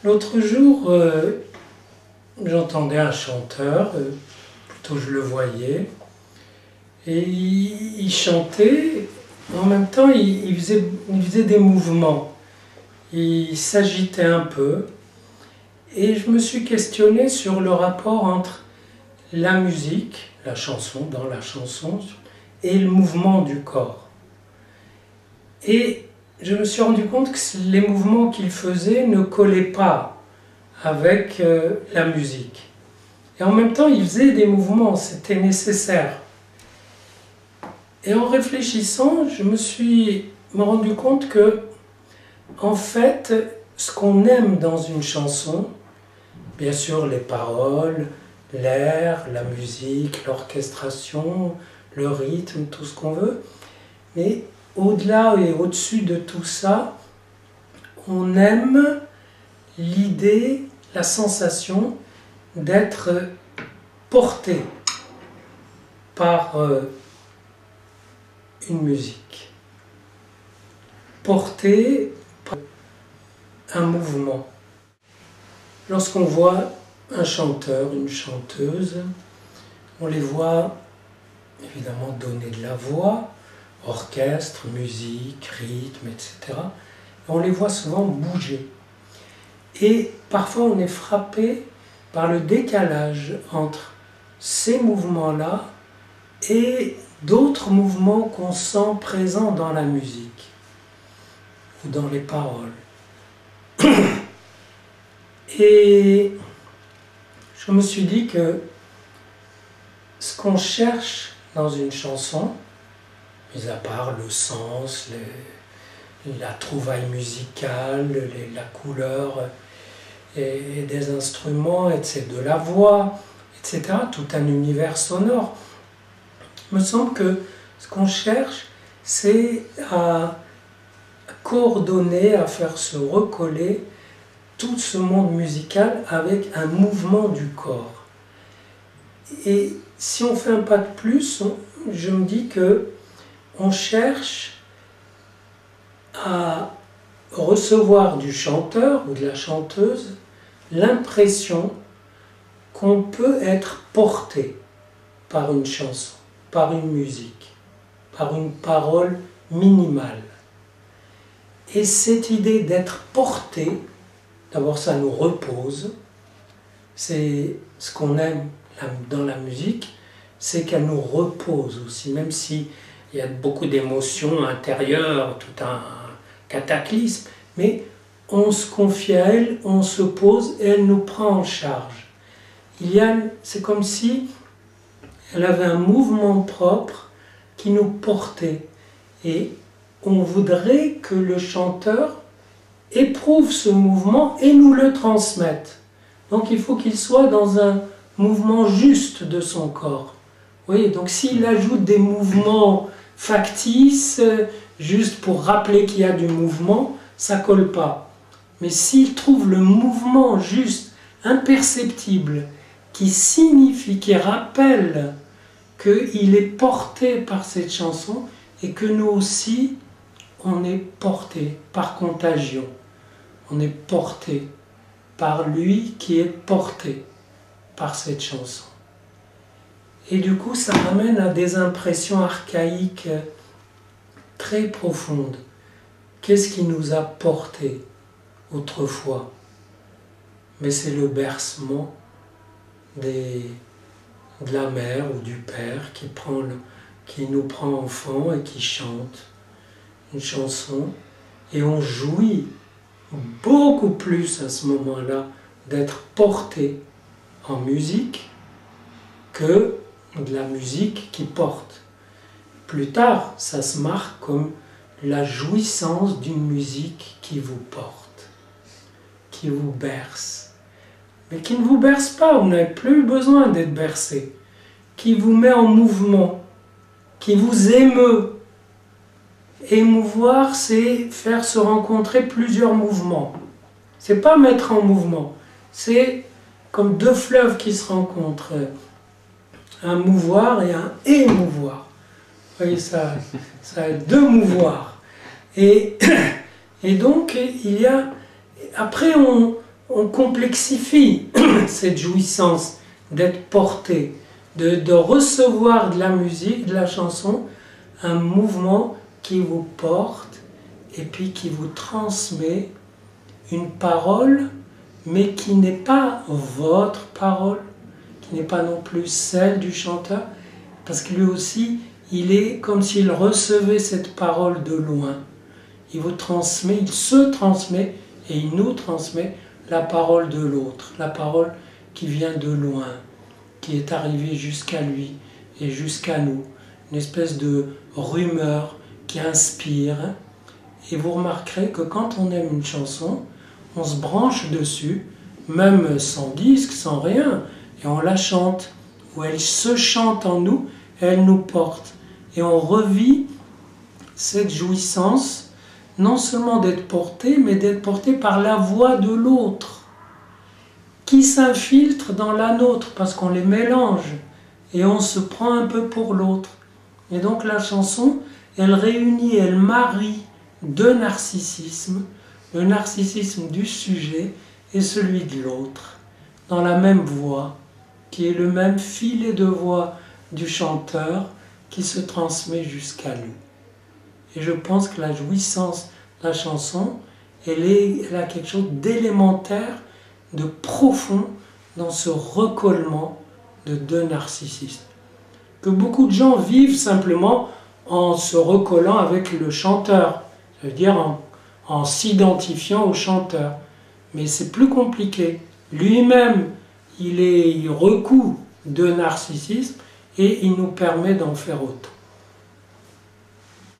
L'autre jour, j'entendais un chanteur, plutôt je le voyais, et il chantait, en même temps il faisait des mouvements, il s'agitait un peu, et je me suis questionné sur le rapport entre la musique, la chanson, dans la chanson, et le mouvement du corps. Et je me suis rendu compte que les mouvements qu'il faisait ne collaient pas avec la musique. Et en même temps, il faisait des mouvements, c'était nécessaire. Et en réfléchissant, je me suis rendu compte que, en fait, ce qu'on aime dans une chanson, bien sûr les paroles, l'air, la musique, l'orchestration, le rythme, tout ce qu'on veut, mais au-delà et au-dessus de tout ça, on aime l'idée, la sensation d'être porté par une musique, porté par un mouvement. Lorsqu'on voit un chanteur, une chanteuse, on les voit évidemment donner de la voix, orchestre, musique, rythme, etc. Et on les voit souvent bouger. Et parfois on est frappé par le décalage entre ces mouvements-là et d'autres mouvements qu'on sent présents dans la musique ou dans les paroles. Et je me suis dit que ce qu'on cherche dans une chanson, mis à part le sens, la trouvaille musicale, la couleur et des instruments, etc., de la voix, etc., tout un univers sonore, il me semble que ce qu'on cherche, c'est à coordonner, à faire se recoller tout ce monde musical avec un mouvement du corps. Et si on fait un pas de plus, je me dis que on cherche à recevoir du chanteur ou de la chanteuse l'impression qu'on peut être porté par une chanson, par une musique, par une parole minimale. Et cette idée d'être porté, d'abord ça nous repose, c'est ce qu'on aime dans la musique, c'est qu'elle nous repose aussi, même si il y a beaucoup d'émotions intérieures, tout un cataclysme, mais on se confie à elle, on se pose et elle nous prend en charge. C'est comme si elle avait un mouvement propre qui nous portait. Et on voudrait que le chanteur éprouve ce mouvement et nous le transmette. Donc il faut qu'il soit dans un mouvement juste de son corps. Vous voyez, donc s'il ajoute des mouvements factices, juste pour rappeler qu'il y a du mouvement, ça ne colle pas. Mais s'il trouve le mouvement juste, imperceptible, qui signifie, qui rappelle qu'il est porté par cette chanson et que nous aussi, on est porté par contagion. On est porté par lui qui est porté par cette chanson. Et du coup, ça ramène à des impressions archaïques très profondes. Qu'est-ce qui nous a portés autrefois? Mais c'est le bercement de la mère ou du père qui nous prend enfant et qui chante une chanson. Et on jouit beaucoup plus à ce moment-là d'être porté en musique que de la musique qui porte. Plus tard, ça se marque comme la jouissance d'une musique qui vous porte, qui vous berce. Mais qui ne vous berce pas, vous n'avez plus besoin d'être bercé, qui vous met en mouvement, qui vous émeut. Émouvoir, c'est faire se rencontrer plusieurs mouvements. C'est pas mettre en mouvement, c'est comme deux fleuves qui se rencontrent. Un mouvoir et un émouvoir. Vous voyez, ça a deux mouvoirs. Et donc, après, on complexifie cette jouissance d'être porté, de recevoir de la musique, de la chanson, un mouvement qui vous porte et puis qui vous transmet une parole, mais qui n'est pas votre parole, qui n'est pas non plus celle du chanteur, parce que lui aussi, il est comme s'il recevait cette parole de loin. Il vous transmet, il se transmet et il nous transmet la parole de l'autre, la parole qui vient de loin, qui est arrivée jusqu'à lui et jusqu'à nous. Une espèce de rumeur qui inspire. Et vous remarquerez que quand on aime une chanson, on se branche dessus, même sans disque, sans rien, et on la chante, ou elle se chante en nous, et elle nous porte. Et on revit cette jouissance, non seulement d'être porté, mais d'être porté par la voix de l'autre, qui s'infiltre dans la nôtre, parce qu'on les mélange, et on se prend un peu pour l'autre. Et donc la chanson, elle réunit, elle marie deux narcissismes, le narcissisme du sujet et celui de l'autre, dans la même voix, qui est le même filet de voix du chanteur qui se transmet jusqu'à nous. Et je pense que la jouissance de la chanson, elle a quelque chose d'élémentaire, de profond dans ce recollement de deux narcissismes. Que beaucoup de gens vivent simplement en se recollant avec le chanteur, ça veut dire en s'identifiant au chanteur. Mais c'est plus compliqué. Lui-même, il recouvre de narcissisme et il nous permet d'en faire autant.